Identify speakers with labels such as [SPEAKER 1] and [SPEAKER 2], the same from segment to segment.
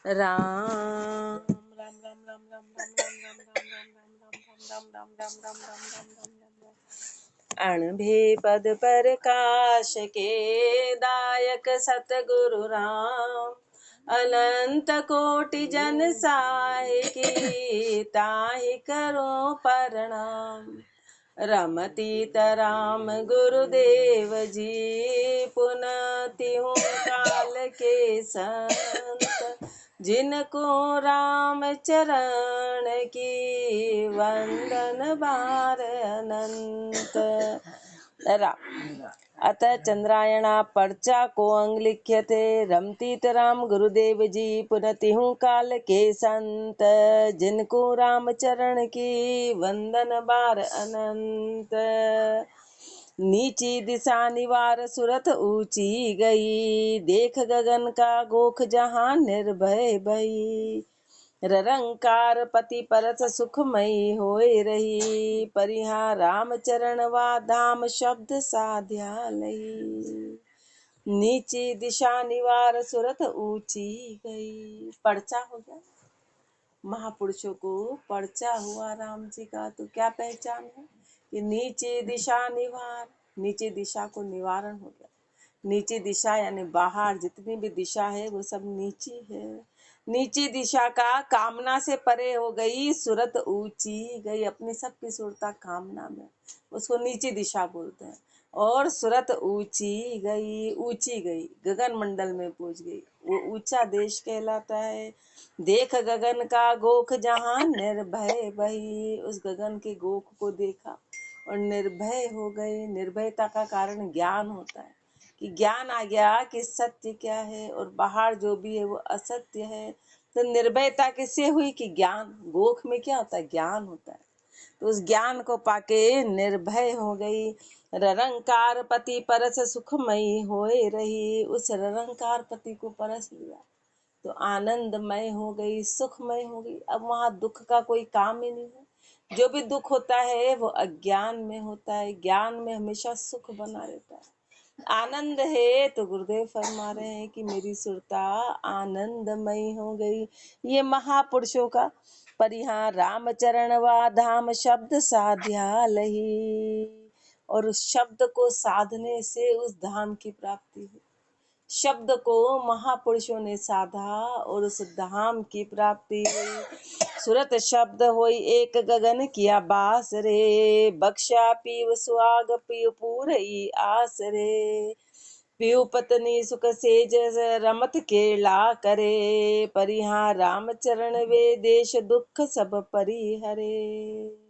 [SPEAKER 1] राम राम राम राम राम राम राम राम राम राम राम राम राम राम राम राम राम राम राम। अणभे पद प्रकाश के दायक सतगुरु राम, अनंत कोटि जन साहि की ताहि करो प्रणाम। रमतीत राम गुरुदेव जी, पुनः तिहु काल के संत, जिनको राम चरण की वंदन बार अनंत। अतः चंद्रायणा पर्चा को अंग लिख्यते, रमतीत राम गुरुदेव जी पुनः तिहु काल के संत, जिनको राम चरण की वंदन बार अनंत। नीची दिशा निवार सुरत ऊंची गई, देख गगन का गोख जहां निर्भय भई। ररंकार पति परस सुखमयी होए रही, परिहा राम चरण वा धाम शब्द साध्या लई। नीची दिशा निवार सुरत ऊंची गई। पर्चा हो गया महापुरुषों को, पर्चा हुआ राम जी का। तो क्या पहचान है कि नीचे दिशा निवार, नीचे दिशा को निवारण हो गया। नीची दिशा यानी बाहर जितनी भी दिशा है वो सब नीची है। नीची दिशा का कामना से परे हो गई, सुरत ऊंची गई। अपनी सबकी सुरता कामना में, उसको नीची दिशा बोलते हैं। और सुरत ऊंची गई गगन मंडल में पहुंच गई। वो ऊंचा देश कहलाता है। देख गगन का गोख जहां निर्भय भई, उस गगन के गोख को देखा और निर्भय हो गए। निर्भयता का कारण ज्ञान होता है कि ज्ञान आ गया कि सत्य क्या है और बाहर जो भी है वो असत्य है। तो निर्भयता किससे हुई कि ज्ञान, गोख में क्या होता है, ज्ञान होता है। तो उस ज्ञान को पाके निर्भय हो गई। ररंकार पति परस सुखमयी होए रही, उस ररंकार पति को परस लिया तो आनंदमय हो गई, सुखमय हो गई। अब वहां दुख का कोई काम ही नहीं है। जो भी दुख होता है वो अज्ञान में होता है, ज्ञान में हमेशा सुख बना रहता है। आनंद है तो गुरुदेव फरमा रहे हैं कि मेरी सुरता आनंदमयी हो गई। ये महापुरुषों का परिहार रामचरण वा धाम शब्द साध्या लही। और उस शब्द को साधने से उस धाम की प्राप्ति हुई। शब्द को महापुरुषों ने साधा और उस धाम की प्राप्ति हुई। सुरत शब्द होई एक गगन किया बास रे, बख्शा पीव सुहाग पीव पूरई आस रे। पीव पत्नी सुख सेज रमत केला करे, परिहा राम चरण वे देश दुख सब परिहरे।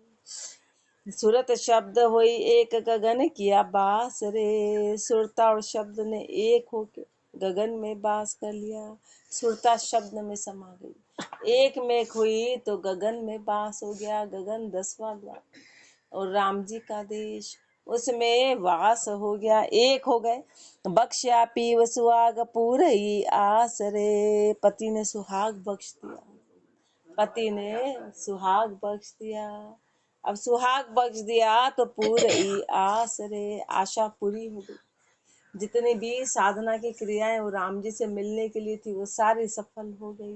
[SPEAKER 1] सुरत शब्द हुई एक गगन किया बास रे, सुरता और शब्द ने एक होके गगन में बास कर लिया। सुरता शब्द में समा गई, एक में हुई तो गगन में बास हो गया। गगन 10वां द्वार और राम जी का देश, उसमें वास हो गया, एक हो गए। बख्शा पीव सुहाग पूरई आस रे, पति ने सुहाग बख्श दिया, पति ने सुहाग बख्श दिया। अब सुहाग बख्श दिया तो पूरी आस रे, आशा पूरी हो गई। जितनी भी साधना की क्रियाएं वो राम जी से मिलने के लिए थी वो सारी सफल हो गई।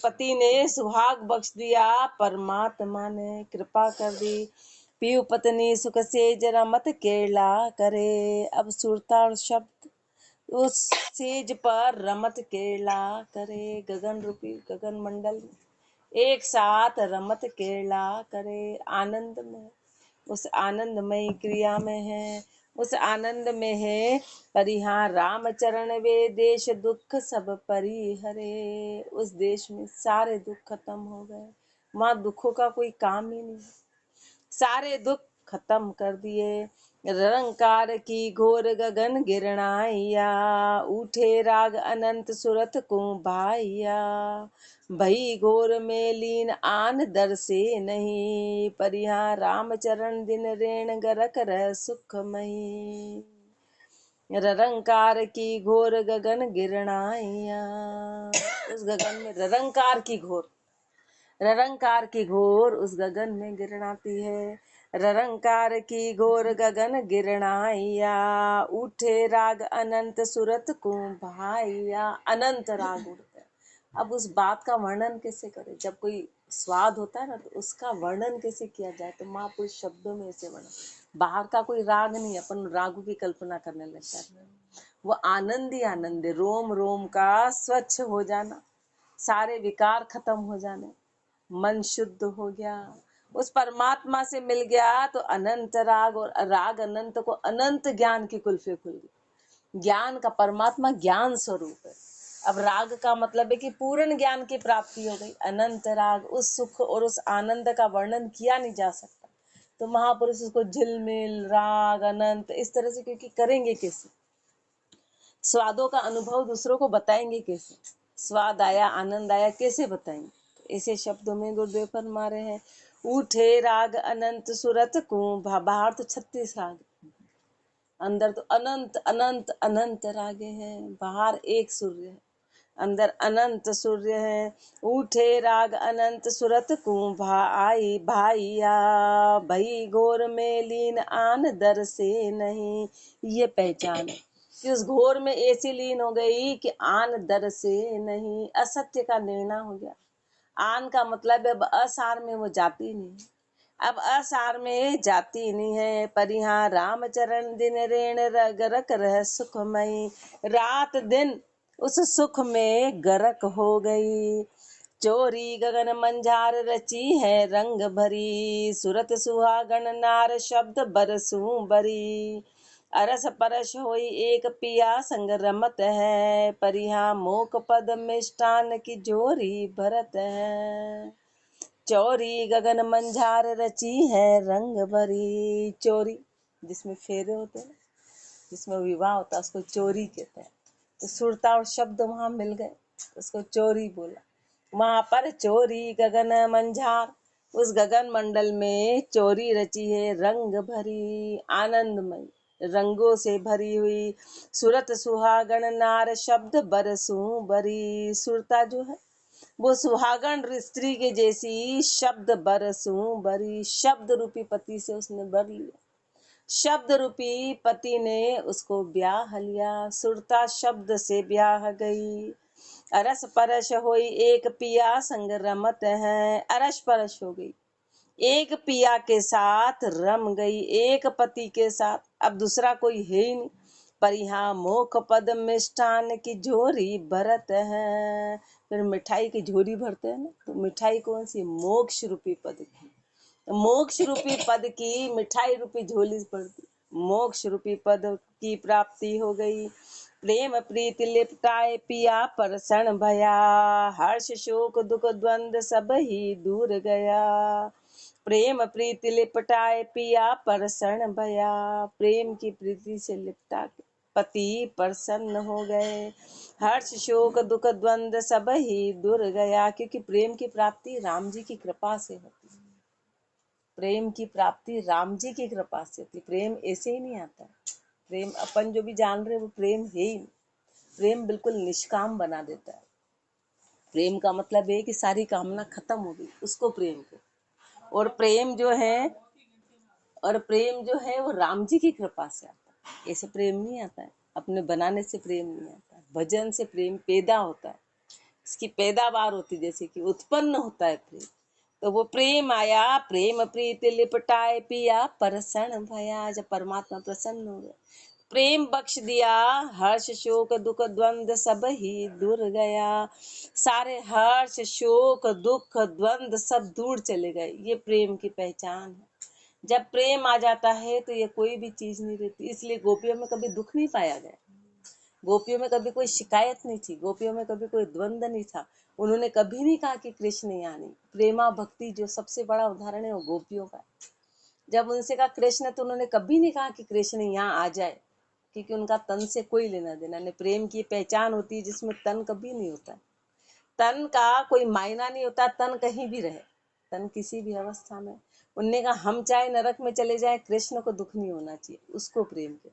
[SPEAKER 1] पति ने सुहाग बख्श दिया, परमात्मा ने कृपा कर दी। पीयू पत्नी सुख से जरा मत केला करे। अब सुरता और शब्द उस सेज पर रमत केला करे, गगन रूपी गगन मंडल में एक साथ रमत केला करे। आनंद में, उस आनंदमय क्रिया में है, उस आनंद में है। परिहार राम चरण वे देश दुख सब परिहरे, उस देश में सारे दुख खत्म हो गए। वहां दुखों का कोई काम ही नहीं, सारे दुख खत्म कर दिए। रंकार की घोर गगन गिरणाइया, उठे राग अनंत सुरत को भाइया। भई घोर में लीन आन दर से नहीं, परिहा राम चरण दिन रेण गरक रह सुखमयी। ररंकार की घोर गगन गिरणाइया, उस गगन में ररंकार की घोर, ररंकार की घोर उस गगन में गिरणाती है। ररंकार की घोर गगन गिरणाइया, उठे राग अनंत सुरत को भाइया। अनंत राग उठते हैं, अब उस बात का वर्णन कैसे करें? जब कोई स्वाद होता है ना, तो उसका वर्णन कैसे किया जाए? तो महापुरुष शब्दों में ऐसे वर्णन। बाहर का कोई राग नहीं, अपन रागों की कल्पना करने लगता है। वो आनंद ही आनंद है, रोम रोम का स्वच्छ हो जाना, सारे विकार खत्म हो जाने, मन शुद्ध हो गया, उस परमात्मा से मिल गया, तो अनंत राग, और राग अनंत को अनंत ज्ञान की कुल्फी खुल गई। ज्ञान का, परमात्मा ज्ञान स्वरूप है। अब राग का मतलब है कि पूर्ण ज्ञान की प्राप्ति हो गई। अनंत राग, उस सुख और उस आनंद का वर्णन किया नहीं जा सकता। तो महापुरुष उसको झिलमिल, राग, अनंत इस तरह से क्योंकि करेंगे कैसे? स्वादों का अनुभव दूसरों को बताएंगे कैसे? स्वाद आया, आनंद आया, कैसे बताएंगे? तो ऐसे शब्दों में गुरुदेव फरमा रहे हैं, उठे राग अनंत सुरत को। बाहर तो 36 राग, अंदर तो अनंत अनंत अनंत रागे हैं। बाहर एक सूर्य है, अंदर अनंत सूर्य है। उठे राग अनंत सुरत को, भाई भाइया भई घोर में लीन, आन दर से नहीं। ये पहचान है कि उस घोर में ऐसी लीन हो गई कि आन दर से नहीं, असत्य का निर्णय हो गया। आन का मतलब है अब असार में वो जाती नहीं, अब असार में जाती नहीं है। पर यहाँ राम चरण दिन रेण गरक रह सुखमयी, रात दिन उस सुख में गरक हो गई। चोरी गगन मंझार रची है रंग भरी, सुरत सुहागण नार शब्द बरसू बरी। अरस परस होई एक पिया संग रमत है, परिहा मोक पद मिष्टान की जोरी भरत है। चोरी गगन मंझार रची है रंग भरी। चोरी जिसमें फेरे होते हैं, जिसमें विवाह होता है, उसको चोरी कहते हैं। तो सुरता और शब्द वहां मिल गए, उसको चोरी बोला। वहां पर चोरी गगन मंझार, उस गगन मंडल में चोरी रची है रंग भरी, आनंदमय रंगों से भरी हुई। सुरत सुहागण नार शब्द बरसू बरी, सुरता जो है वो सुहागण स्त्री के जैसी शब्द बरसू बरी। शब्द रूपी पति से उसने बर लिया, शब्द रूपी पति ने उसको ब्याह लिया। सुरता शब्द से ब्याह गई। अरस परस होई एक पिया संग रमत है, अरस परस हो गई, एक पिया के साथ रम गई, एक पति के साथ, अब दूसरा कोई है ही नहीं। पर यहाँ मोख पद मिष्ठान की झोरी भरत है। फिर मिठाई की झोरी भरते हैं ना, तो मिठाई कौन सी? मोक्ष रूपी पद की, मोक्ष रूपी पद की मिठाई रूपी झोली पड़ती, मोक्ष रूपी पद की प्राप्ति हो गई। प्रेम प्रीति लिपटाए पिया परसण भया, हर्ष शोक दुख द्वंद सब ही दूर गया। प्रेम प्रीति लिपटाए पिया परसण भया, प्रेम की प्रीति से लिपटा के पति प्रसन्न हो गए। हर्ष शोक दुख द्वंद सब ही दूर गया, क्योंकि प्रेम की प्राप्ति राम जी की कृपा से होती है। प्रेम की प्राप्ति राम जी की कृपा से होती। प्रेम ऐसे ही नहीं आता। प्रेम अपन जो भी जान रहे वो प्रेम है ही। प्रेम बिल्कुल निष्काम बना देता है। प्रेम का मतलब है कि सारी कामना खत्म हो गई, उसको प्रेम को। और प्रेम जो है, और प्रेम जो है वो राम जी की कृपा से आता है। ऐसे प्रेम नहीं आता है, अपने बनाने से प्रेम नहीं आता है। भजन से प्रेम पैदा होता है, इसकी पैदावार होती, जैसे कि उत्पन्न होता है प्रेम। तो वो प्रेम आया, प्रेम प्रीति लिपटाए पिया परसण भया, जब परमात्मा प्रसन्न हो गए, प्रेम बख्श दिया, हर्ष शोक दुख द्वंद सब ही दूर गया। सारे हर्ष शोक दुख द्वंद सब दूर चले गए। ये प्रेम की पहचान है। जब प्रेम आ जाता है तो ये कोई भी चीज नहीं रहती। इसलिए गोपियों में कभी दुख नहीं पाया गया, गोपियों में कभी कोई शिकायत नहीं थी, गोपियों में कभी कोई द्वंद नहीं था। उन्होंने कभी नहीं कहा कि कृष्ण यहाँ नहीं। प्रेमा भक्ति जो सबसे बड़ा उदाहरण है वो गोपियों का। जब उनसे कहा कृष्ण, तो उन्होंने कभी नहीं कहा कि कृष्ण यहाँ आ जाए, क्योंकि उनका तन से कोई लेना देना नहीं। प्रेम की पहचान होती है जिसमें तन कभी नहीं होता, तन का कोई मायना नहीं होता, तन कहीं भी रहे, तन किसी भी अवस्था में। उनने कहा हम चाहे नरक में चले जाए, कृष्ण को दुख नहीं होना चाहिए, उसको प्रेम के।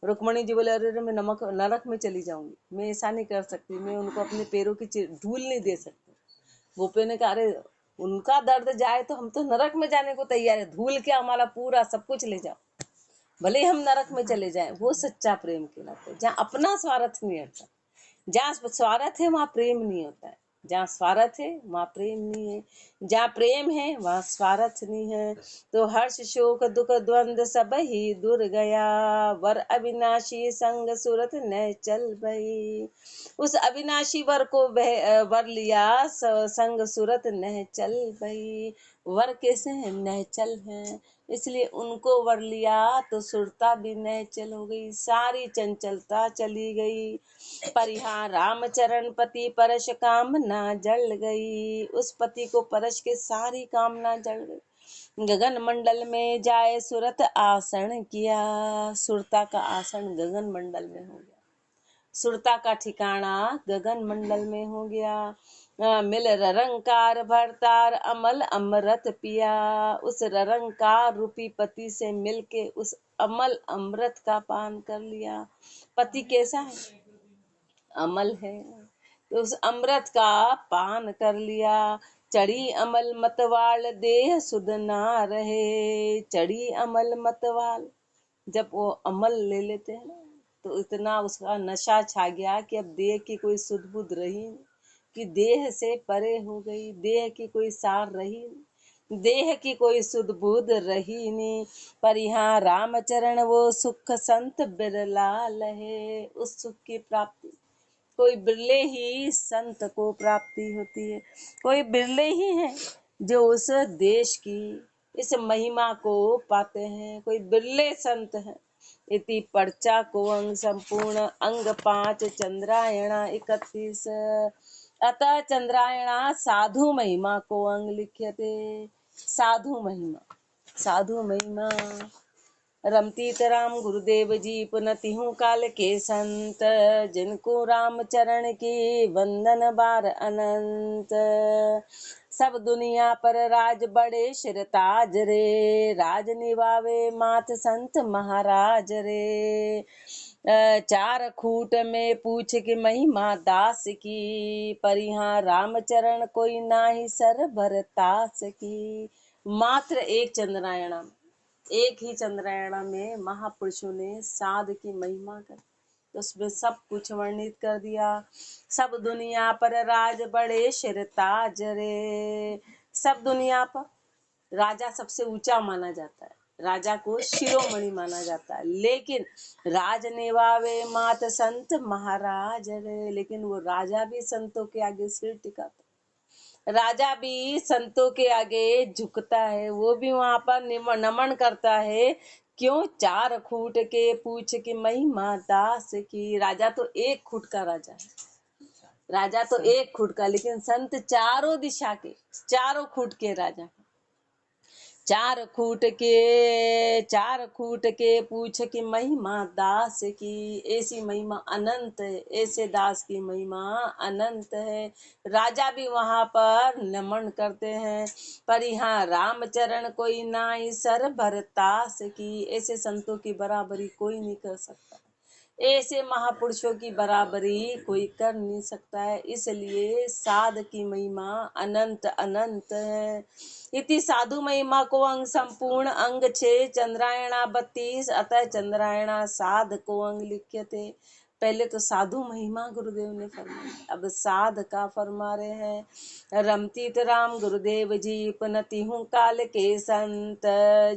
[SPEAKER 1] रुक्मणी जी बोले, अरे मैं नरक में चली जाऊंगी, मैं ऐसा नहीं कर सकती, मैं उनको अपने पैरों की धूल नहीं दे सकती। गोपियों ने कहा, अरे उनका दर्द जाए तो हम तो नरक में जाने को तैयार है, धूल के हमारा पूरा सब कुछ ले जाओ, भले हम नरक में चले जाएं। वो सच्चा प्रेम कहलाता है, जहाँ अपना स्वार्थ नहीं हटता। जहाँ स्वार्थ है वहां प्रेम नहीं होता है। जहाँ स्वार्थ है वहाँ प्रेम नहीं है, जहाँ प्रेम है वहाँ स्वार्थ नहीं है। तो हर्ष शोक दुख द्वंद सब ही दूर गया, वर अविनाशी संग सुरत न चल भई। उस अविनाशी वर को वर लिया, संग सुरत न चल भई। वर कैसे हैं? नहचल हैं, इसलिए उनको वर लिया तो सुरता भी नहचल हो गई, सारी चंचलता चली गई। पर यहाँ रामचरण पति परश कामना जल गई, उस पति को परश के सारी कामना जल गई। गगन मंडल में जाए सुरत आसन किया, सुरता का आसन गगन मंडल में हो गया, सुरता का ठिकाना गगन मंडल में हो गया। मिल ररंकार भरतार अमल अमृत पिया, उस ररंकार रूपी पति से मिलके उस अमल अमृत का पान कर लिया। पति कैसा है? अमल है, तो उस अमृत का पान कर लिया। चढ़ी अमल मतवाल देह सुध ना रहे, चढ़ी अमल मतवाल, जब वो अमल ले लेते हैं ना तो इतना उसका नशा छा गया कि अब देह की कोई सुध बुध रही नहीं, कि देह से परे हो गई, देह की कोई सार रही नहीं, देह की कोई सुध बुध रही नहीं। पर यहाँ रामचरण वो सुख संत बिरला लहे, उस सुख की प्राप्ति कोई बिरले ही संत को प्राप्ति होती है, कोई बिरले ही हैं जो उस देश की इस महिमा को पाते हैं, कोई बिरले संत हैं। इति पर्चा को अंग संपूर्ण अंग 5 चंद्रायणा 31, अतः चंद्रायणा साधु महिमा को अंग लिख्यते। साधु महिमा, साधु महिमा रमतीत राम गुरुदेव जी पुनतिहु काल के संत, जिनको राम चरण की वंदन बार अनंत। सब दुनिया पर राज बड़े शिरताज रे, राज निभावे मात संत महाराज रे। चार खूट में पूछ के महिमा दास की, पर यहाँ रामचरण कोई नाही सर भरतास की। मात्र एक चंद्रायणा, एक ही चंद्रायणा में महापुरुषों ने साध की महिमा कर, तो उसमें सब कुछ वर्णित कर दिया। सब दुनिया पर राज बड़े शिरताज रे, सब दुनिया पर राजा सबसे ऊंचा माना जाता है, राजा को शिरोमणि माना जाता है, लेकिन राज निभावे मात संत महाराज रे, लेकिन वो राजा भी संतों के आगे सिर टिकाता, राजा भी संतों के आगे झुकता है, वो भी वहां पर नमन करता है। क्यों? चार खूट के पूछ की महिमा दास की। राजा तो एक खूट का राजा है, राजा तो एक खूट का, लेकिन संत चारों दिशा के, चारों खूट के राजा। चार खूट के पूछ की महिमा दास की, ऐसी महिमा अनंत है, ऐसे दास की महिमा अनंत है। राजा भी वहां पर नमन करते हैं। पर यहाँ रामचरण कोई नाई सर भरतास की, ऐसे संतों की बराबरी कोई नहीं कर सकता, ऐसे महापुरुषों की बराबरी कोई कर नहीं सकता है, इसलिए साध की महिमा अनंत अनंत है। इति साधु महिमा को अंग संपूर्ण अंग 6 चंद्रायणा 32, अतः चंद्रायणा साध को अंग लिख्यते। पहले तो साधु महिमा गुरुदेव ने फरमाई, अब साध का फरमा रहे हैं। रमतीत राम गुरुदेव जी पुनति हूँ काल के संत,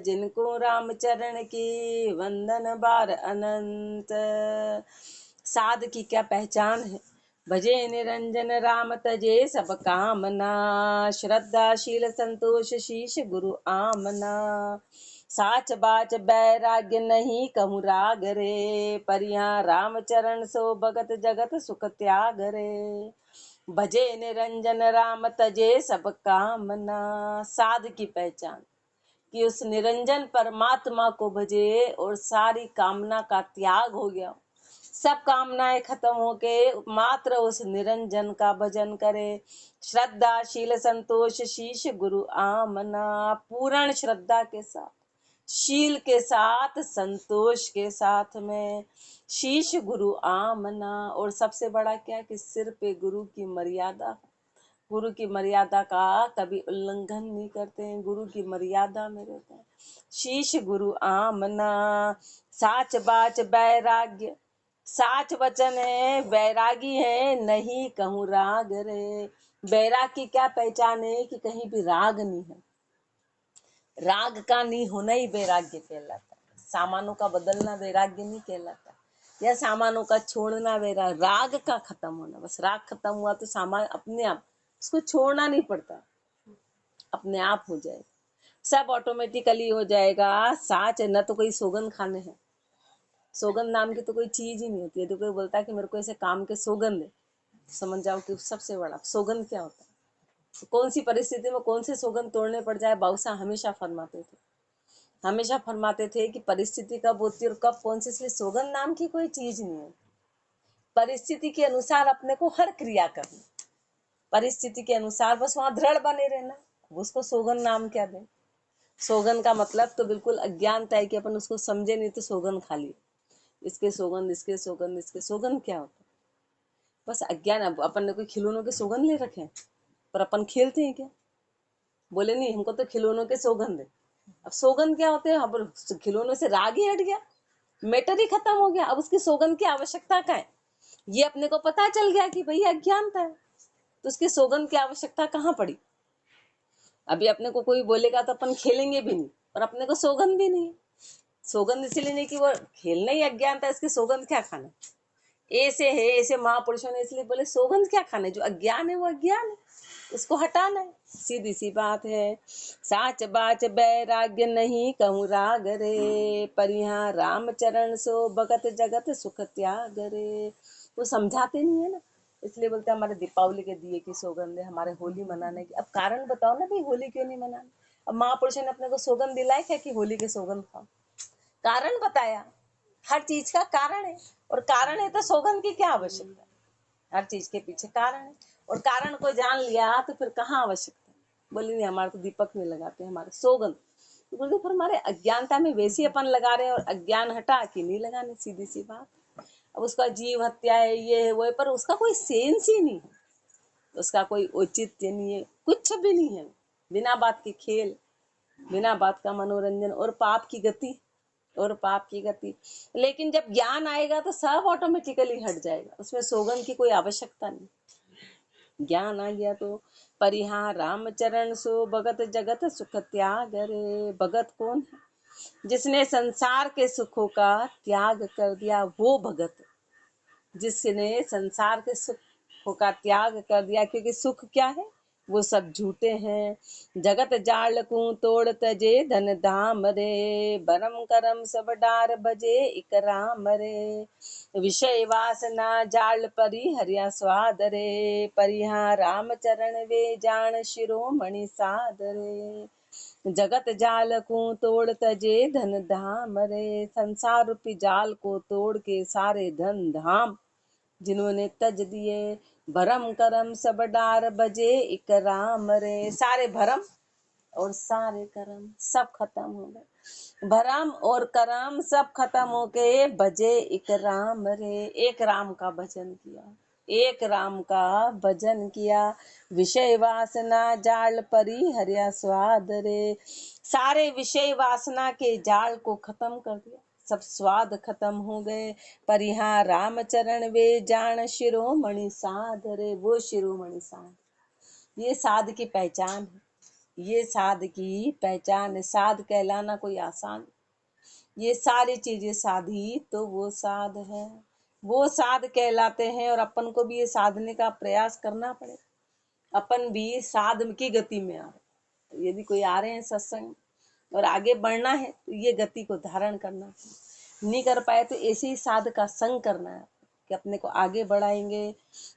[SPEAKER 1] जिनको राम चरण की वंदन बार अनंत। साध की क्या पहचान है? भजे निरंजन राम तजे सब कामना, श्रद्धाशील संतोष शीश गुरु आमना। साच बाच बैराग्य नहीं कहूँ राग रे, पर यहाँ रामचरण सो भगत जगत सुख त्याग रे। भजे निरंजन राम तजे सब कामना। साध की पहचान कि उस निरंजन परमात्मा को भजे और सारी कामना का त्याग हो गया, सब कामनाएं खत्म होके मात्र उस निरंजन का भजन करे। श्रद्धाशील संतोष शीश गुरु आमना, पूर्ण श्रद्धा के साथ, शील के साथ, संतोष के साथ में शीश गुरु आमना। और सबसे बड़ा क्या कि सिर पे गुरु की मर्यादा, गुरु की मर्यादा का कभी उल्लंघन नहीं करते हैं, गुरु की मर्यादा में रहते हैं। शीश गुरु आमना। साच बाच बैराग्य साच वचन है बैरागी है, नहीं कहूँ राग रे। बैराग की क्या पहचान है कि कहीं भी राग नहीं है। राग का नहीं होना ही वैराग्य कहलाता है। सामानों का बदलना वैराग्य नहीं कहलाता, या सामानों का छोड़ना वैराग। राग का खत्म होना, बस राग खत्म हुआ तो सामान अपने आप, उसको छोड़ना नहीं पड़ता, अपने आप हो जाएगा, सब ऑटोमेटिकली हो जाएगा। साच न तो कोई सौगंध खाने हैं, सौगंध नाम की तो कोई चीज ही नहीं होती है। तो कोई बोलता है कि मेरे को ऐसे काम के सौगंध है, समझ जाओ कि सबसे बड़ा सौगंध क्या होता है। तो कौन सी परिस्थिति में कौन से सौगंध तोड़ने पड़ जाए, बाबूसा हमेशा फरमाते थे, हमेशा फरमाते थे कि परिस्थिति कब होती है और कब कौन सी, इसलिए सौगंध नाम की कोई चीज नहीं है। परिस्थिति के अनुसार अपने को हर क्रिया करनी, परिस्थिति के अनुसार बस वहां दृढ़ बने रहना, उसको सौगंध नाम क्या दें। सौगंध का मतलब तो बिल्कुल अज्ञानता है कि अपन उसको समझे नहीं तो सौगंध खा लिए, इसके सौगंध, इसके सौगंध, इसके सौगंध क्या होता है, बस अज्ञान। अब अपन ने कोई खिलौनों के सौगंध ले रखे हैं, पर अपन खेलते हैं क्या, बोले नहीं हमको तो खिलौनों के सौगंध है। अब सौगंध क्या होते हैं, अब खिलौनों से राग ही हट गया, मैटर ही खत्म हो गया, अब उसकी सौगंध की आवश्यकता क्या है, ये अपने को पता चल गया कि भैया अज्ञानता है, तो उसकी सौगंध की आवश्यकता कहाँ पड़ी। अभी अपने को कोई बोलेगा तो अपन खेलेंगे भी नहीं, और अपने को सौगंध भी नहीं है। सौगंध इसीलिए नहीं कि वो खेलना ही अज्ञानता है, इसकी सौगंध क्या खाना, ऐसे है, ऐसे महापुरुषों ने इसलिए बोले सौगंध क्या खाना है, जो अज्ञान है वो अज्ञान है, उसको हटाना है, सीधी सी बात है। साच बाच बैराग्य नहीं कहूँ राग रे, पर यहाँ राम चरण सो भगत जगत सुख त्याग रे। वो समझाते नहीं है ना, इसलिए बोलते हैं हमारे दीपावली के दिए की सौगंध है, हमारे होली मनाने की। अब कारण बताओ ना भाई, होली क्यों नहीं मनाने। अब महापुरुषों ने अपने को सौगंध दिलाए क्या कि होली के सौगंध खाओ, कारण बताया, हर चीज का कारण है, और कारण है तो सौगंध की क्या आवश्यकता है, हर चीज के पीछे कारण है, और कारण को जान लिया तो फिर कहाँ आवश्यकता है। बोली नहीं हमारे तो दीपक में लगाते हैं, हमारे सौगंध, तो बोलते फिर हमारे अज्ञानता में वैसे अपन लगा रहे हैं, और अज्ञान हटा के नहीं लगाने, सीधी सी बात। अब उसका जीव हत्या है, ये है वो है, पर उसका कोई सेंस ही नहीं है, उसका कोई औचित्य नहीं है, कुछ भी नहीं है, बिना बात के खेल, बिना बात का मनोरंजन, और पाप की गति, और पाप की गति। लेकिन जब ज्ञान आएगा तो सब ऑटोमेटिकली हट जाएगा, उसमें सौगंध की कोई आवश्यकता नहीं, ज्ञान आ गया तो। परिहा रामचरण सो भगत जगत सुख त्याग रे। भगत कौन है, जिसने संसार के सुखों का त्याग कर दिया, वो भगत, जिसने संसार के सुखों का त्याग कर दिया, क्योंकि सुख क्या है, वो सब झूठे हैं। जगत जाल को तोड़ तजे धन धाम रे, बरम करम सब डार बजे इक राम रे। विषय वासना जाल परी हरिया स्वाद रे, परिहा राम चरण वे जान शिरोमणि साध रे। जगत जाल को तोड़ तजे धन धाम रे, संसार रूपी जाल को तोड़ के सारे धन धाम जिन्होंने तज दिए, भरम करम सब डार बजे इक राम रे। सारे भरम और सारे करम सब खत्म हो गए, भरम और करम सब खत्म हो गए, बजे एक राम रे। एक राम का भजन किया, एक राम का भजन किया। विषय वासना जाल परी हरिया स्वाद रे, सारे विषय वासना के जाल को खत्म कर दिया, सब स्वाद खत्म हो गए। पर यहाँ राम चरण वे जान शिरोमणि साध रे, वो शिरोमणि साध, ये साध की पहचान है, ये साध की पहचान है। साध कहलाना कोई आसान, ये सारी चीजें साधी तो वो साध है, वो साध कहलाते हैं। और अपन को भी ये साधने का प्रयास करना पड़े, अपन भी साध की गति में आ रहे, यदि कोई आ रहे हैं सत्संग और आगे बढ़ना है तो ये गति को धारण करना है। नहीं कर पाए तो ऐसे ही साध का संग करना है कि अपने को आगे बढ़ाएंगे।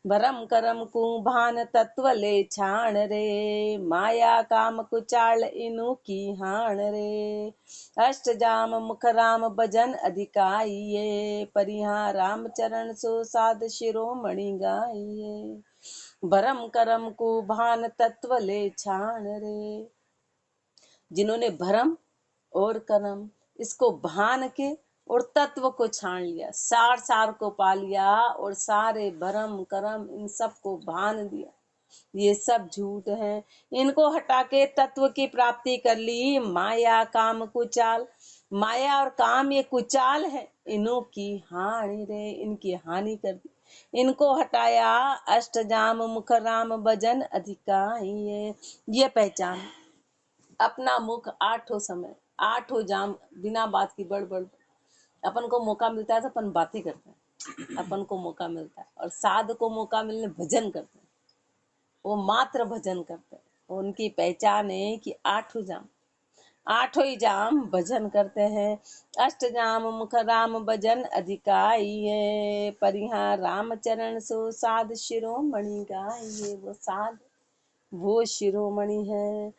[SPEAKER 1] भरम करम कुभान तत्व ले छाण रे, माया काम कुचाल इनु की हाण रे। अष्ट जाम मुख राम भजन अधिकाइये, परिहा राम चरण सो साध शिरोमणि गाइये। भरम करम कुभान तत्व ले छाण रे, जिन्होंने भरम और कर्म इसको भान के और तत्व को छान लिया, सार सार को पा लिया, और सारे भरम कर्म इन सब को भान दिया, ये सब झूठ है। इनको हटा के तत्व की प्राप्ति कर ली, माया काम कुचाल, माया और काम ये कुचाल है, इन्हों की हानि रे, इनकी हानि कर दी। इनको हटाया अष्टजाम मुख राम भजन अधिकाई ये पहचान। अपना मुख आठों समय, आठों जाम, बिना बात की बड़ अपन को मौका मिलता है तो अपन बातें करते हैं, अपन को मौका मिलता है। और साध को मौका मिलने भजन करते हैं, वो मात्र भजन करते हैं। उनकी पहचान है कि आठों ही जाम भजन करते हैं। अष्ट जाम मुख राम भजन अधिकाई है, परिहा राम चरण सो साध शिरोमणि गाइए। वो साध, वो शिरोमणि है।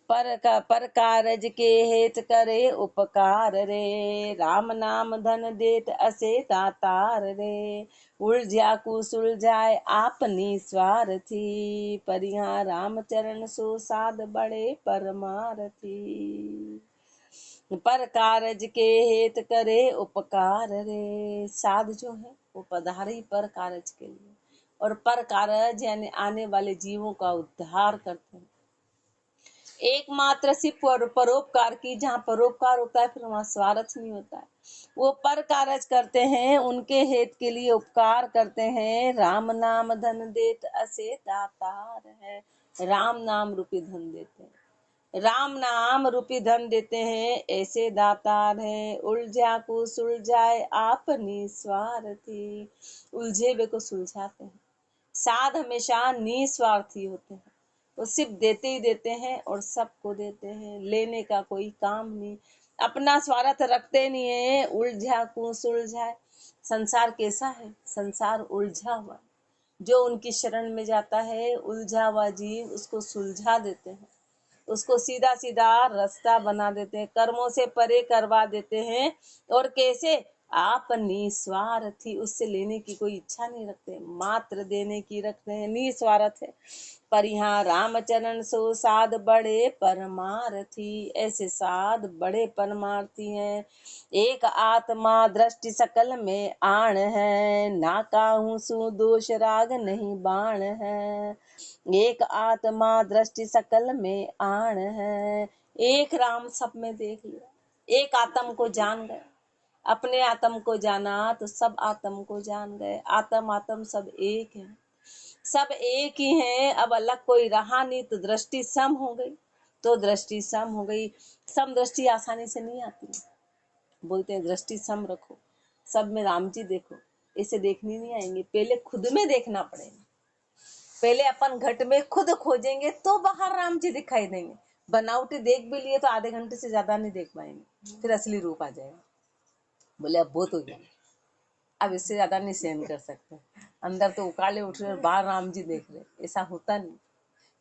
[SPEAKER 1] पर कारज के हेत करे उपकार रे, राम नाम धन देत असे दातार रे। उलझा कु सुलझाए आपनी स्वार्थी, परिहा राम चरण सो साध बड़े परमारथी। पर कारज के हेत करे उपकार रे, साध जो है वो पधारी पर कारज के लिए, और पर कारज यानी आने वाले जीवों का उद्धार करते हैं। एकमात्र सिर्फ परोपकार की, जहाँ परोपकार होता है फिर वहां स्वार्थ नहीं होता है। वो पर कारज करते हैं, उनके हित के लिए उपकार करते हैं। राम नाम धन देत असे दातार है, राम नाम रूपी धन देते हैं, राम नाम रूपी धन देते हैं, ऐसे दातार है। उलझा को सुलझाए आप निस्वार्थी, उलझे वे को सुलझाते हैं। साध हमेशा निस्वार्थी होते हैं, वो सिर्फ देते ही देते हैं और सबको देते हैं, लेने का कोई काम नहीं, अपना स्वार्थ रखते नहीं है। उलझा को सुलझाए, संसार कैसा है, संसार उलझा हुआ, जो उनकी शरण में जाता है उलझा हुआ जीव, उसको सुलझा देते हैं, उसको सीधा सीधा रास्ता बना देते हैं, कर्मों से परे करवा देते हैं। और कैसे, आप निस्वार्थी, उससे लेने की कोई इच्छा नहीं रखते, मात्र देने की रखते हैं, निस्वार्थ है। पर यहाँ रामचरण सो साध बड़े परमार्थी, ऐसे साध बड़े परमार्थी हैं। एक आत्मा दृष्टि सकल में आण है, ना काहू सु दोष राग नहीं बाण है। एक आत्मा दृष्टि सकल में आण है, एक राम सब में देख लिया, एक आत्म को जान गए। अपने आत्म को जाना तो सब आत्म को जान गए। आत्म आत्म सब एक है, सब एक ही है। अब अलग कोई रहा नहीं, तो दृष्टि सम हो गई, तो दृष्टि सम हो गई। सम दृष्टि आसानी से नहीं आती, बोलते हैं दृष्टि सम रखो, सब में राम जी देखो, इसे देखनी नहीं आएंगे, पहले खुद में देखना पड़ेगा। पहले अपन घट में खुद खोजेंगे तो बाहर राम जी दिखाई देंगे। बनावटी देख भी लिए तो आधे घंटे से ज्यादा नहीं देख पाएंगे, फिर असली रूप आ जाएगा। बोले अब बहुत हो गया, अब इससे ज्यादा नहीं सहन कर सकते। अंदर तो उकाले उठ रहे और बाहर राम जी देख रहे, ऐसा होता नहीं,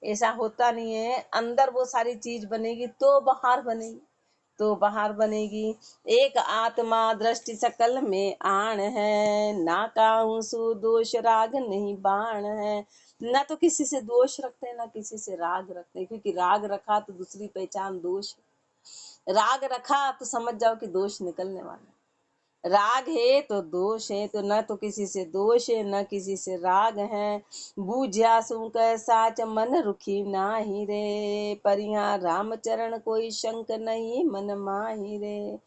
[SPEAKER 1] ऐसा होता नहीं है। अंदर वो सारी चीज बनेगी तो बाहर बनेगी, तो बाहर बनेगी। एक आत्मा दृष्टि सकल में आण है, ना काहू सु दोष राग नहीं बाण है। ना तो किसी से दोष रखते, ना किसी से राग रखते, क्योंकि राग रखा तो दूसरी पहचान दोष है, राग रखा तो समझ जाओ कि दोष निकलने वाला। राग है तो दोष है, तो न तो किसी से दोष है न किसी से राग है। बूझा सु कह साच मन रुखी नाही रे, पर यहाँ रामचरण कोई शंक नहीं मन माही रे।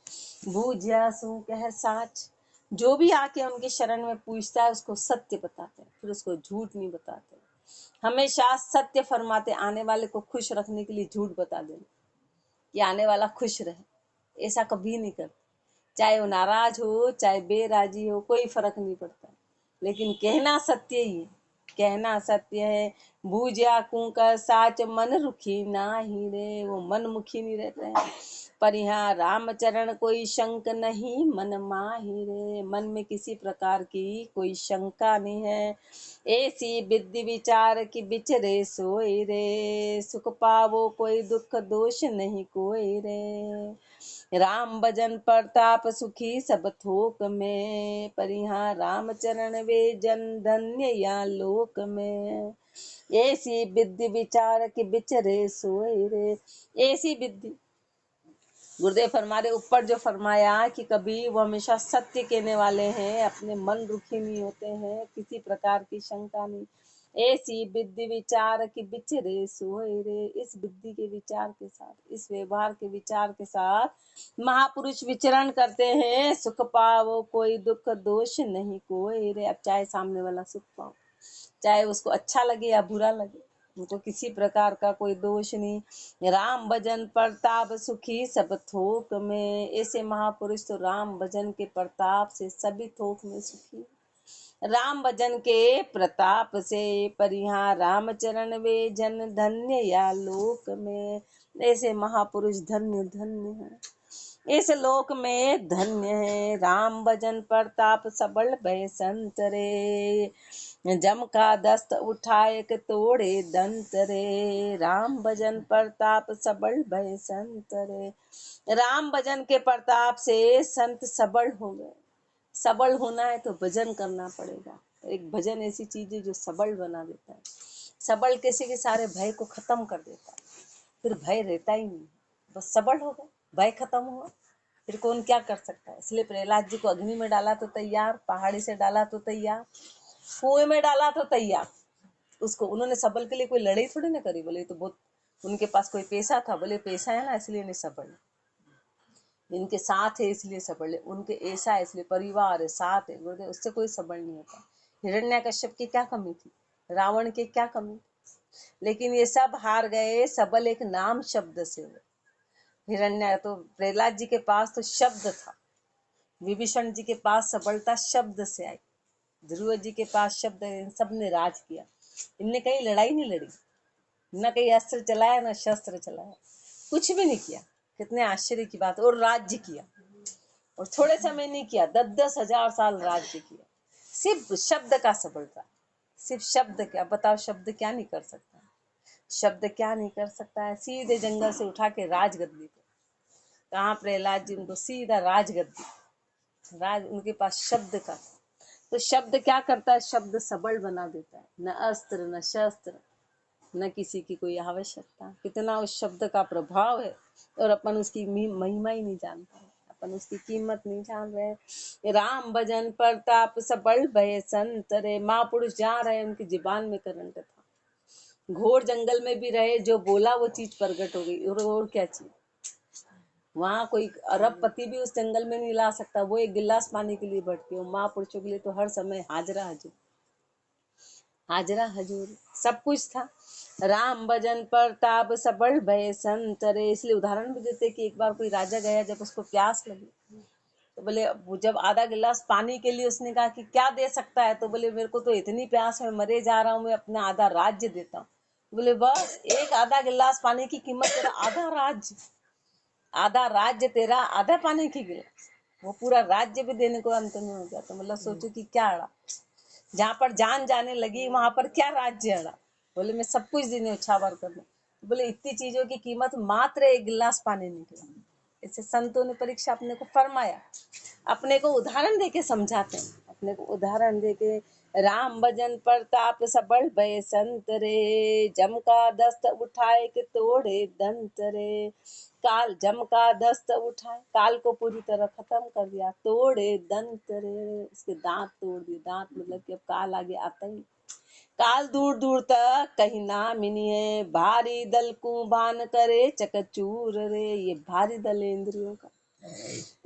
[SPEAKER 1] बूझा सु कह साच, जो भी आके उनके शरण में पूछता है उसको सत्य बताते हैं, फिर उसको झूठ नहीं बताते। हमेशा सत्य फरमाते, आने वाले को खुश रखने के लिए झूठ बता देना कि आने वाला खुश रहे, ऐसा कभी नहीं करते। चाहे वो नाराज हो चाहे बेराजी हो, कोई फर्क नहीं पड़ता, लेकिन कहना सत्य ही है, कहना सत्य है। बूझा कुंकर साच मन रुखी नाही रे, वो मन मुखी नहीं रहते हैं। पर यहाँ रामचरण कोई शंक नहीं मन माही रे, मन में किसी प्रकार की कोई शंका नहीं है। ऐसी विधि विचार की बिचरे सोई रे, सुख पावो कोई दुख दोष नहीं कोई रे। राम भजन प्रताप सुखी सब थोक में, पर यहाँ रामचरण वे जन धन्य या लोक में। ऐसी विधि विचार की बिचरे सोए रे, ऐसी विधि गुरुदेव फरमारे ऊपर जो फरमाया कि कभी वो हमेशा सत्य कहने वाले हैं, अपने मन रुखी नहीं होते हैं, किसी प्रकार की शंका नहीं। ऐसी विधि विचार की बिचरे सोए रे। इस विधि के विचार के साथ, इस व्यवहार के विचार के साथ महापुरुष विचरण करते हैं। सुख पावो कोई दुख दोष नहीं कोई रे। अब चाहे सामने वाला सुख पाओ, चाहे उसको अच्छा लगे या बुरा लगे, उनको किसी प्रकार का कोई दोष नहीं। राम भजन प्रताप सुखी सब थोक में। ऐसे महापुरुष तो राम भजन के प्रताप से सभी थोक में सुखी। राम भजन के प्रताप से परिहार रामचरण वे जन धन्य या लोक में। ऐसे महापुरुष धन्य धन्य है, इस लोक में धन्य है। राम भजन प्रताप सबल भय संतरे। जम का दस्त उठाए के तोड़े दंत रे। राम भजन प्रताप सबल भय संतरे। राम भजन के प्रताप से संत सबल हो गए। सबल होना है तो भजन करना पड़ेगा। एक भजन ऐसी चीज है जो सबल बना देता है। सबल कैसे कि सारे भय को खत्म कर देता है, फिर भय रहता ही नहीं। बस सबल हो गए, भय खत्म हुआ, फिर कौन क्या कर सकता है। इसलिए प्रहलाद जी को अग्नि में डाला तो तैयार, पहाड़ी से डाला तो तैयार, कुएं में डाला तो तैयार। उसको उन्होंने सबल के लिए कोई लड़ाई थोड़ी ना करी। बोले तो बहुत उनके पास कोई पैसा था, बोले पैसा है ना इसलिए नहीं सबल, इनके साथ है इसलिए सबल है, उनके ऐसा है इसलिए परिवार है साथ है, बोलते उससे कोई सबल नहीं होता। हिरण्यकश्यप की क्या कमी थी, रावण की क्या कमी, लेकिन ये सब हार गए सबल एक नाम शब्द से। हिरण्य तो प्रहलाद जी के पास तो शब्द था, विभीषण जी के पास सबलता शब्द से आई, ध्रुव जी के पास शब्द है। इन सब ने राज किया, इनने कहीं लड़ाई नहीं लड़ी, न कहीं अस्त्र चलाया न शस्त्र चलाया, कुछ भी नहीं किया। कितने आश्चर्य की बात। और राज्य किया, और थोड़े समय नहीं किया, 10,000 साल राज्य किया। सिर्फ शब्द का सबलता, सिर्फ शब्द। क्या बताओ, शब्द क्या नहीं कर सकता, शब्द क्या नहीं कर सकता है। सीधे जंगल से उठा के राजगद्दी पे, कहाँ प्रहलाद जी उनको सीधा राजगद्दी, राज उनके पास शब्द का। तो शब्द क्या करता है, शब्द सबल बना देता है। न अस्त्र न शस्त्र, न किसी की कोई आवश्यकता। कितना उस शब्द का प्रभाव है, और अपन उसकी महिमा ही नहीं जानते हैं, अपन उसकी कीमत नहीं जान रहे। राम भजन प्रताप सबल भय संतरे। महापुरुष जहाँ रहे उनकी जुबान में करंट था। घोर जंगल में भी रहे, जो बोला वो चीज प्रकट हो गई। और क्या चीज, वहां कोई अरबपति भी उस जंगल में नहीं ला सकता। वो एक गिलास पानी के लिए भटके, महापुरुषों के लिए तो हर समय हाजरा हजूर, हाजरा हजूर सब कुछ था। राम भजन प्रताप सबल भय संतरे। इसलिए उदाहरण भी देते कि एक बार कोई राजा गया, जब उसको प्यास लगी तो बोले, जब आधा गिलास पानी के लिए उसने कहा कि क्या दे सकता है, तो बोले मेरे को तो इतनी प्यास है, मरे जा रहा हूँ, मैं अपना आधा राज्य देता हूँ। बोले बस एक आधा गिलास पानी की कीमत तेरा आधा राज्य, आधा राज्य तेरा आधा पानी की गिलास, वो पूरा राज्य भी देने को अंत में हो गया। तो मतलब सोचो कि क्या अड़ा, जहाँ पर जान जाने लगी वहां पर क्या राज्य अड़ा। बोले मैं सब कुछ देने उछावर कर दूं। बोले इतनी चीजों की कीमत मात्र एक गिलास पानी निकला। इससे संतों ने परीक्षा अपने को फरमाया, अपने को उदाहरण देके समझाते हैं, अपने को उदाहरण देके। राम भजन प्रताप सबल भय संतरे। जम का दस्त उठाए के तोड़े दंत रे। काल जम का दस्त उठाए, काल को पूरी तरह खत्म कर दिया, तोड़े दंत रे, उसके दांत तोड़ दिए। दांत मतलब कि अब काल आगे आता ही, काल दूर दूर तक कहीं ना मिनी है। भारी दल को भान करे चकचूर रे। ये भारी दल है इंद्रियों का,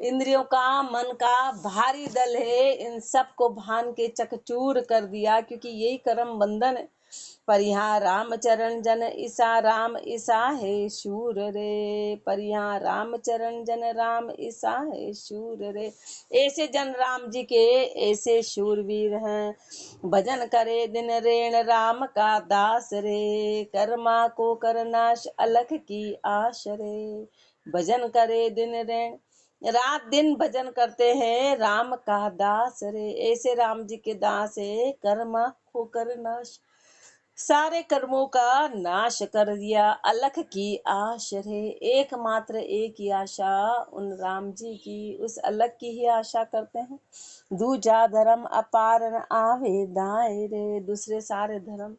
[SPEAKER 1] इंद्रियों का मन का भारी दल है, इन सब को भान के चकचूर कर दिया, क्योंकि यही कर्म बंधन है। पर यहाँ राम चरण जन ईसा, राम ईसा है शूर रे। पर यहाँ राम चरण जन राम ईसा है शूर रे। ऐसे जन राम जी के ऐसे शूरवीर हैं। भजन करे दिन रेण राम का दास रे। कर्मा को करनाश अलख की आश रे। भजन करे दिन रेण, रात दिन भजन करते हैं राम का दास रे। ऐसे राम जी के दास है, कर्मा को करनाश, सारे कर्मों का नाश कर दिया, अलख की आश रे। एकमात्र एक ही आशा उन राम जी की, उस अलख की ही आशा करते हैं। दूजा धर्म अपार न आवे दाए रे। दूसरे सारे धर्म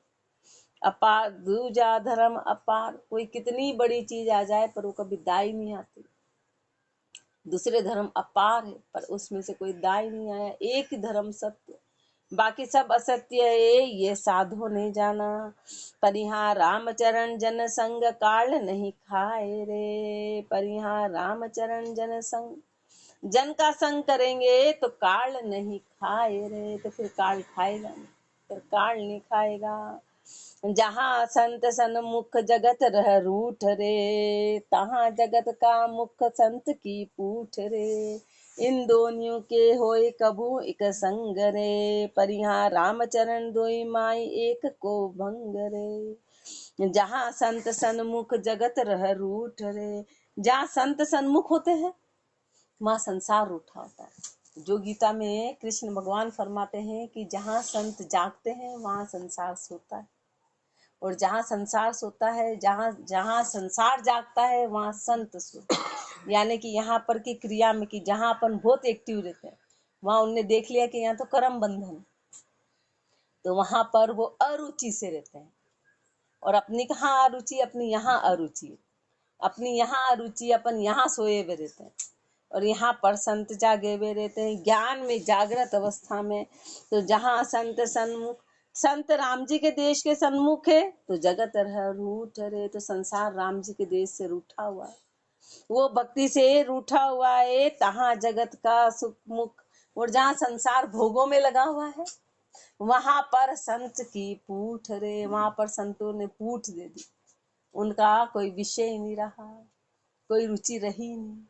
[SPEAKER 1] अपार, दूजा धर्म अपार, कोई कितनी बड़ी चीज आ जाए पर वो कभी दाई नहीं आती। दूसरे धर्म अपार है पर उसमें से कोई दाई नहीं आया। एक ही धर्म सत्य, बाकी सब असत्य है ये साधु ने जाना। पर यहाँ रामचरण जन संग काल नहीं खाए रे। पर यहाँ रामचरण जन संग, जन का संग करेंगे तो काल नहीं खाए रे। तो फिर काल खाएगा नहीं, फिर काल नहीं खाएगा। जहाँ संत सन्मुख जगत रह रूठ रे, तहाँ जगत का मुख संत की पूठ रे। इन दोनियों के होए कबू एक संग रे। पर यहाँ रामचरण दोई माई एक को भंग रे। जहाँ संत सन्मुख जगत रह रूठ रे। जहाँ संत सन्मुख होते हैं वहाँ संसार रूठा होता है। जो गीता में कृष्ण भगवान फरमाते हैं कि जहाँ संत जागते हैं वहाँ संसार सोता है, और जहाँ संसार सोता है, जहाँ जहाँ संसार जागता है वहाँ संत सोता है। यानी कि यहाँ पर की क्रिया में कि जहाँ अपन बहुत एक्टिव रहते हैं वहाँ उनने देख लिया कि यहाँ तो कर्म बंधन, तो वहां पर वो अरुचि से रहते हैं। और अपनी कहाँ अरुचि, अपनी यहाँ अरुचि, अपनी यहाँ अरुचि, अपन यहाँ सोए हुए रहते हैं और यहाँ पर संत जागे हुए रहते हैं ज्ञान में, जागृत अवस्था में। तो जहाँ संत सन्मुख, संत राम जी के देश के सन्मुख है तो जगत रह रूठ रे। तो संसार राम जी के देश से रूठा हुआ है, वो भक्ति से रूठा हुआ है। तहाँ जगत का सुख मुख, और जहाँ संसार भोगों में लगा हुआ है वहां पर संत की पूठ रे। वहां पर संतों ने पूठ दे दी, उनका कोई विषय ही नहीं रहा, कोई रुचि रही नहीं।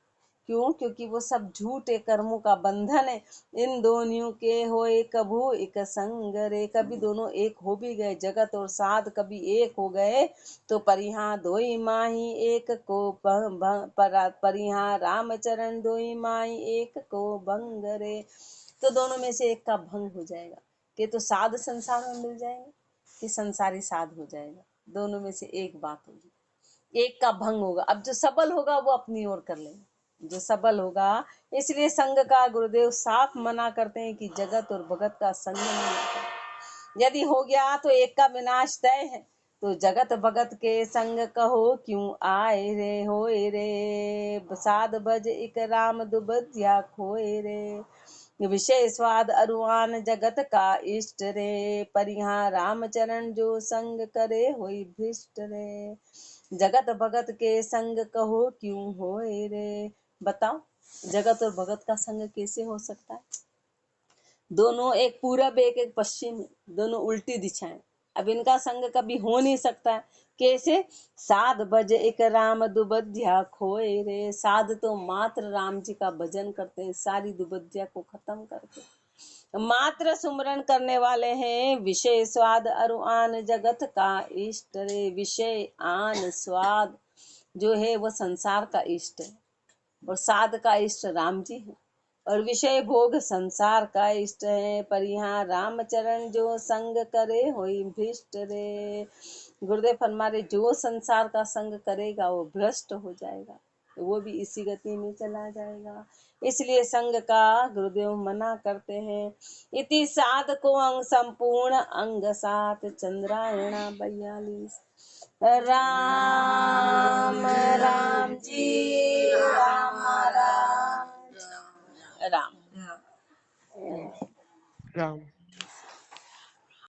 [SPEAKER 1] क्यों? क्योंकि वो सब झूठे कर्मों का बंधन है। इन दोनों के होए कभू एक संग रे। कभी दोनों एक हो भी गए, जगत और साध कभी एक हो गए तो परिहा दोई माही एक को परिहा रामचरण दोई माही एक को भंग रे। तो दोनों में से एक का भंग हो जाएगा, कि तो साध संसार में मिल जाएंगे कि संसारी साध हो जाएगा। दोनों में से एक बात होगी, एक का भंग होगा। अब जो सबल होगा वो अपनी ओर कर लेगा, जो सबल होगा। इसलिए संग का गुरुदेव साफ मना करते हैं कि जगत और भगत का संग नहीं होता। यदि हो गया तो एक का विनाश तय है। तो जगत भगत के संग कहो क्यों आए रे। होए रे साध बज इक राम दुबध्या खोए रे। विषय स्वाद अरुआन जगत का इष्ट रे। पर यहाँ रामचरण जो संग करे होई भ्रष्ट रे। जगत भगत के संग कहो क्यों होए रे। बताओ जगत और भगत का संग कैसे हो सकता है? दोनों एक पूरब एक पश्चिम, दोनों उल्टी दिशाएं। अब इनका संग कभी हो नहीं सकता। कैसे? साध भज एक राम दुबध्या खोए रे। साध तो मात्र राम जी का भजन करते हैं, सारी दुबध्या को खत्म करके मात्र सुमरन करने वाले हैं। विषय स्वाद अरुआन जगत का इष्ट रे। विषय आन स्वाद जो है वो संसार का इष्ट है, और साध का इष्ट राम जी है, और विषय भोग संसार का इष्ट है। पर यहाँ रामचरण जो संग करे होई भ्रष्ट रे। गुरुदेव फरमारे जो संसार का संग करेगा वो भ्रष्ट हो जाएगा, वो भी इसी गति में चला जाएगा। इसलिए संग का गुरुदेव मना करते हैं। इति साध को अंग संपूर्ण अंग सात चंद्रायणा 42। राम राम जी राम राम राम
[SPEAKER 2] राम।